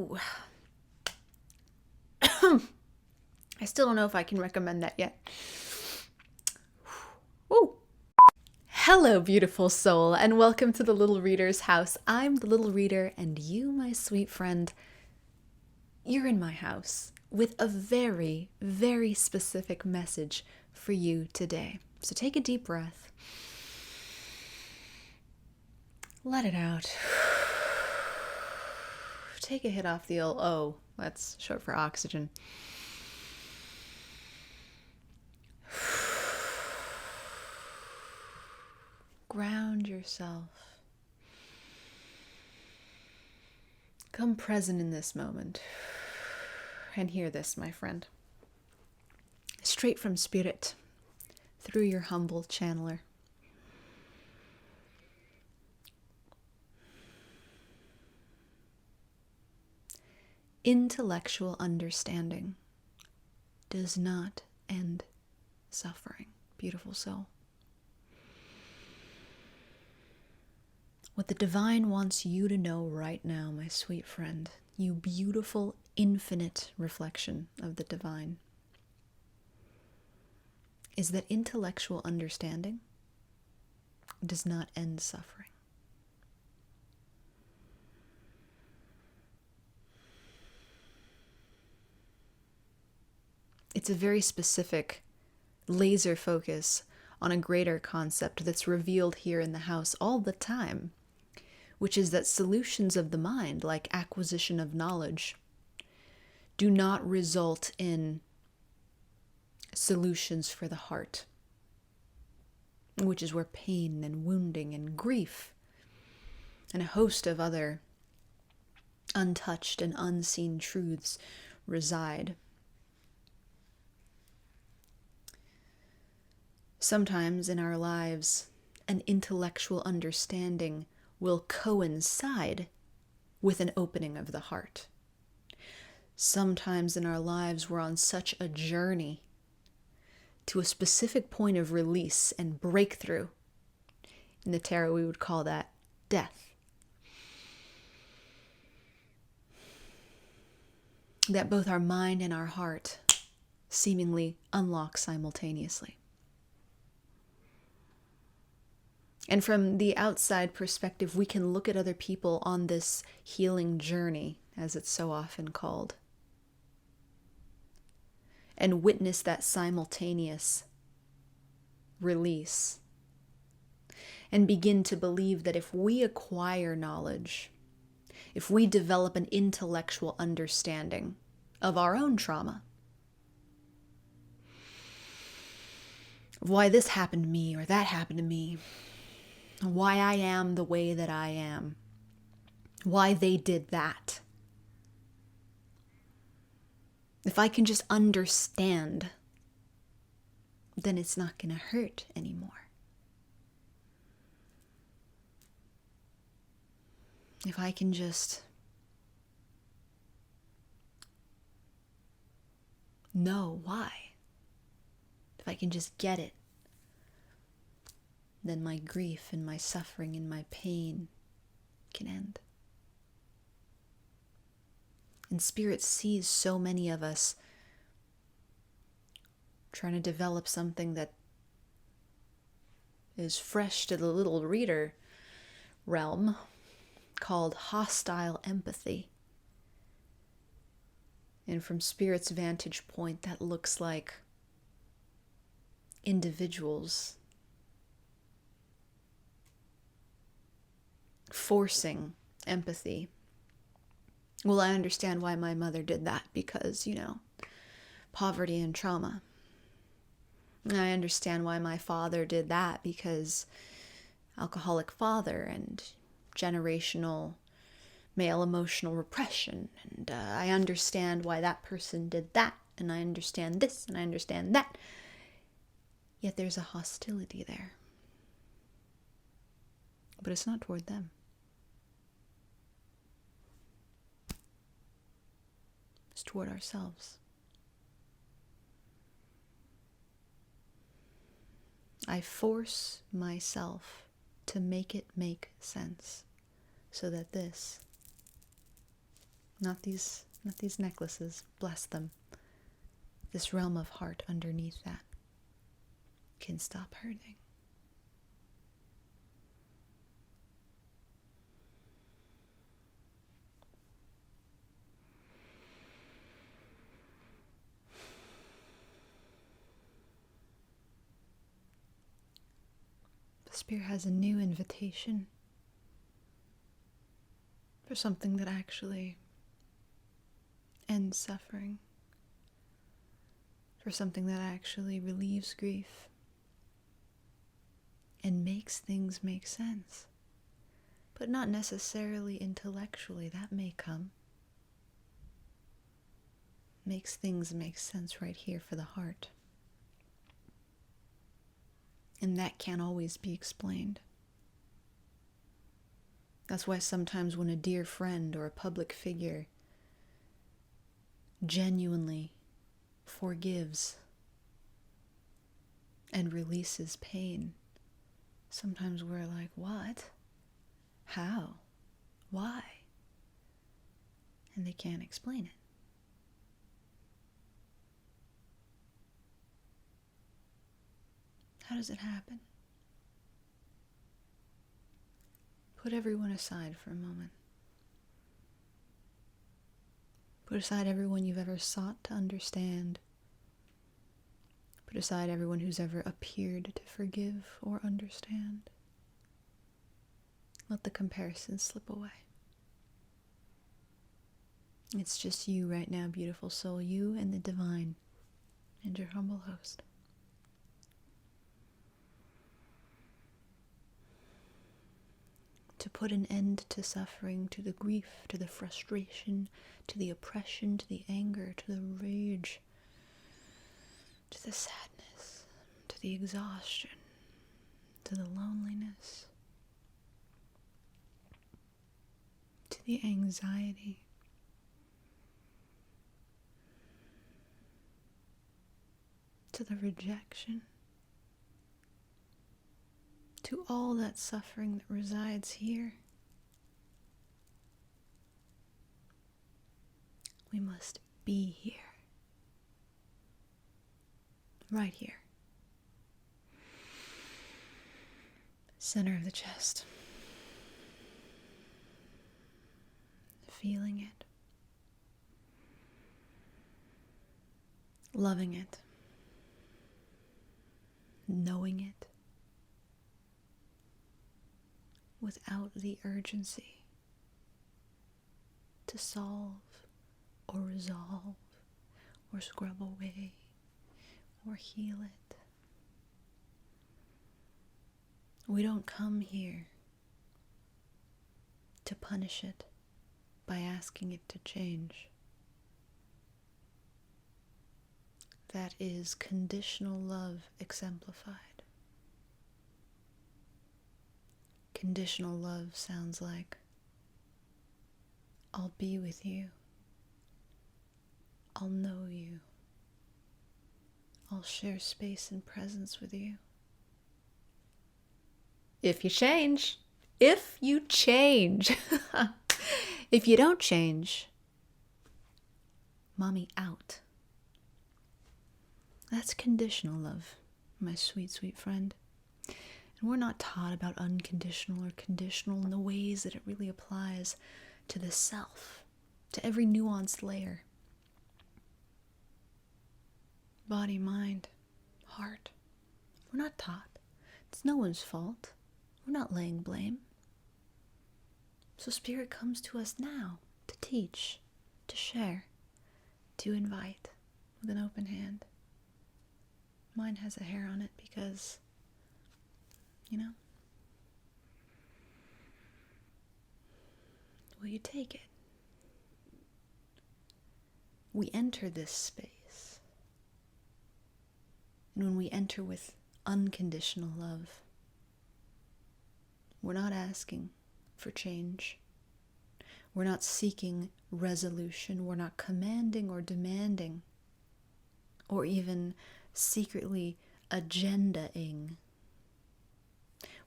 Ooh. I still don't know if I can recommend that yet. Ooh. Hello, beautiful soul, and welcome to the Little Reader's house. I'm the Little Reader, and you, my sweet friend, you're in my house with a very, very specific message for you today. So take a deep breath. Let it out. Take a hit off the old O. That's short for oxygen. Ground yourself. Come present in this moment. And hear this, my friend. Straight from spirit, through your humble channeler. Intellectual understanding does not end suffering, beautiful soul. What the divine wants you to know right now, my sweet friend, you beautiful, infinite reflection of the divine, is that intellectual understanding does not end suffering. It's a very specific laser focus on a greater concept that's revealed here in the house all the time, which is that solutions of the mind, like acquisition of knowledge, do not result in solutions for the heart, which is where pain and wounding and grief and a host of other untouched and unseen truths reside. Sometimes in our lives, an intellectual understanding will coincide with an opening of the heart. Sometimes in our lives, we're on such a journey to a specific point of release and breakthrough. In the tarot, we would call that death. That both our mind and our heart seemingly unlock simultaneously. And from the outside perspective, we can look at other people on this healing journey, as it's so often called, and witness that simultaneous release, and begin to believe that if we acquire knowledge, if we develop an intellectual understanding of our own trauma, of why this happened to me or that happened to me, why I am the way that I am, why they did that. If I can just understand, then it's not going to hurt anymore. If I can just know why, if I can just get it, then my grief and my suffering and my pain can end. And Spirit sees so many of us trying to develop something that is fresh to the Little Reader realm called hostile empathy. And from Spirit's vantage point, that looks like individuals forcing empathy. Well, I understand why my mother did that because, poverty and trauma. And I understand why my father did that because alcoholic father and generational male emotional repression. And I understand why that person did that. And I understand this and I understand that. Yet there's a hostility there. But it's not toward them. It's toward ourselves. I force myself to make it make sense so that this Not these necklaces. Bless them. This realm of heart underneath that can stop hurting. The Spirit has a new invitation for something that actually ends suffering, for something that actually relieves grief and makes things make sense, but not necessarily intellectually. That may come. Makes things make sense right here for the heart. And that can't always be explained. That's why sometimes when a dear friend or a public figure genuinely forgives and releases pain, sometimes we're like, what? How? Why? And they can't explain it. How does it happen? Put everyone aside for a moment. Put aside everyone you've ever sought to understand. Put aside everyone who's ever appeared to forgive or understand. Let the comparison slip away. It's just you right now, beautiful soul, you and the divine, and your humble host. To put an end to suffering, to the grief, to the frustration, to the oppression, to the anger, to the rage, to the sadness, to the exhaustion, to the loneliness, to the anxiety, to the rejection, to all that suffering that resides here. We must be here. Right here. Center of the chest. Feeling it. Loving it. Knowing it. Without the urgency to solve or resolve or scrub away or heal it. We don't come here to punish it by asking it to change. That is conditional love exemplified. Conditional love sounds like, I'll be with you. I'll know you. I'll share space and presence with you. If you change. If you change. If you don't change, mommy out. That's conditional love, my sweet, sweet friend. And we're not taught about unconditional or conditional in the ways that it really applies to the self, to every nuanced layer. Body, mind, heart. We're not taught. It's no one's fault. We're not laying blame. So Spirit comes to us now to teach, to share, to invite with an open hand. Mine has a hair on it because, will you take it? We enter this space. And when we enter with unconditional love, we're not asking for change. We're not seeking resolution. We're not commanding or demanding, or even secretly agendaing.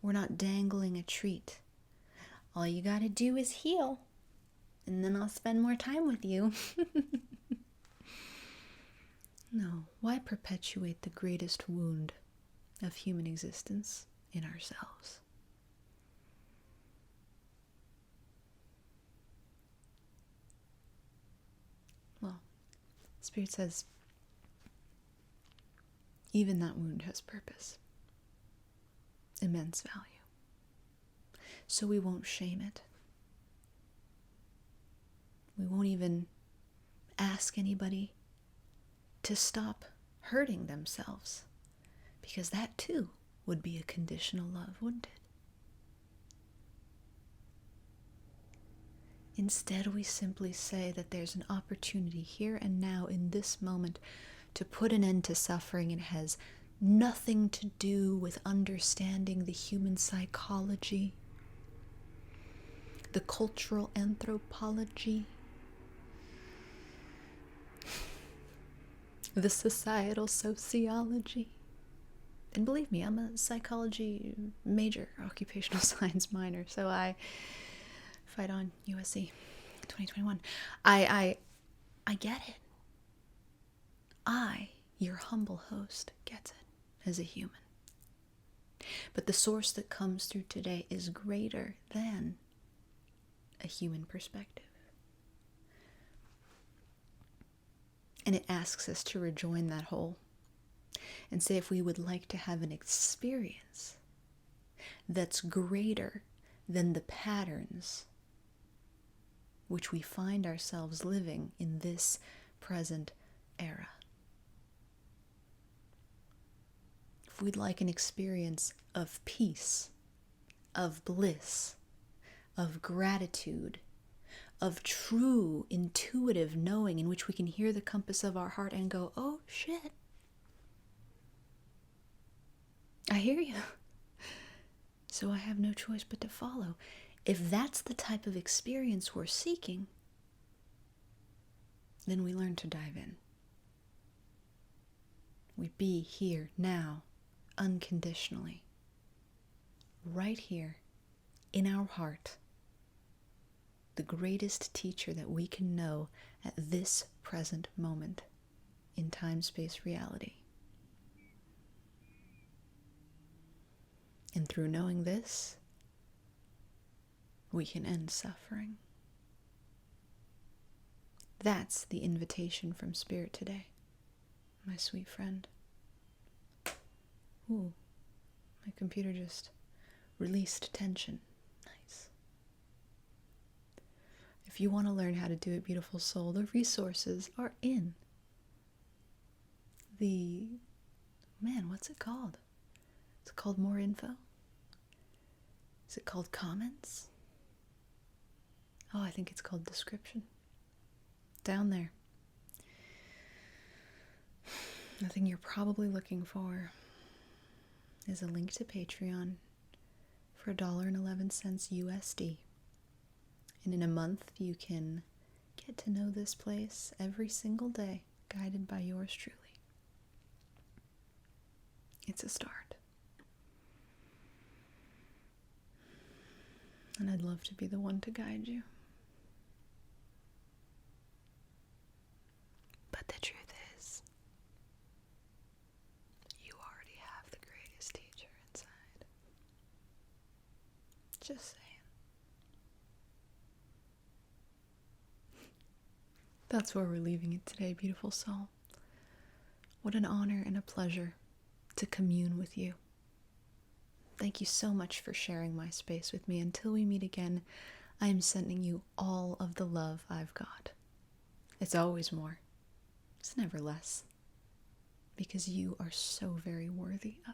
We're not dangling a treat. All you gotta do is heal. and then I'll spend more time with you. No, why perpetuate the greatest wound of human existence in ourselves? Well, Spirit says, even that wound has purpose, immense value. So we won't shame it. We won't even ask anybody to stop hurting themselves, because that too would be a conditional love, wouldn't it? Instead, we simply say that there's an opportunity here and now in this moment to put an end to suffering. It has nothing to do with understanding the human psychology, the cultural anthropology, the societal sociology. And believe me, I'm a psychology major, occupational science minor, so I fight on USC 2021. I get it. I, your humble host, gets it as a human. But the source that comes through today is greater than a human perspective. And it asks us to rejoin that whole and say if we would like to have an experience that's greater than the patterns which we find ourselves living in this present era. If we'd like an experience of peace, of bliss, of gratitude, of true intuitive knowing in which we can hear the compass of our heart and go, oh shit, I hear you. So I have no choice but to follow. If that's the type of experience we're seeking, then we learn to dive in. We be here now, unconditionally, right here in our heart, the greatest teacher that we can know at this present moment in time-space reality. And through knowing this, we can end suffering. That's the invitation from Spirit today, my sweet friend. Ooh, my computer just released tension. Nice. If you want to learn how to do it, beautiful soul, the resources are in the, what's it called? Is it called More Info? Is it called Comments? Oh, I think it's called Description. Down there. The thing you're probably looking for is a link to Patreon for $1.11 USD. And in a month, you can get to know this place every single day, guided by yours truly. It's a start. And I'd love to be the one to guide you. But the truth is, you already have the greatest teacher inside. Just saying. That's where we're leaving it today, beautiful soul. What an honor and a pleasure to commune with you. Thank you so much for sharing my space with me. Until we meet again, I am sending you all of the love I've got. It's always more. It's never less. Because you are so very worthy of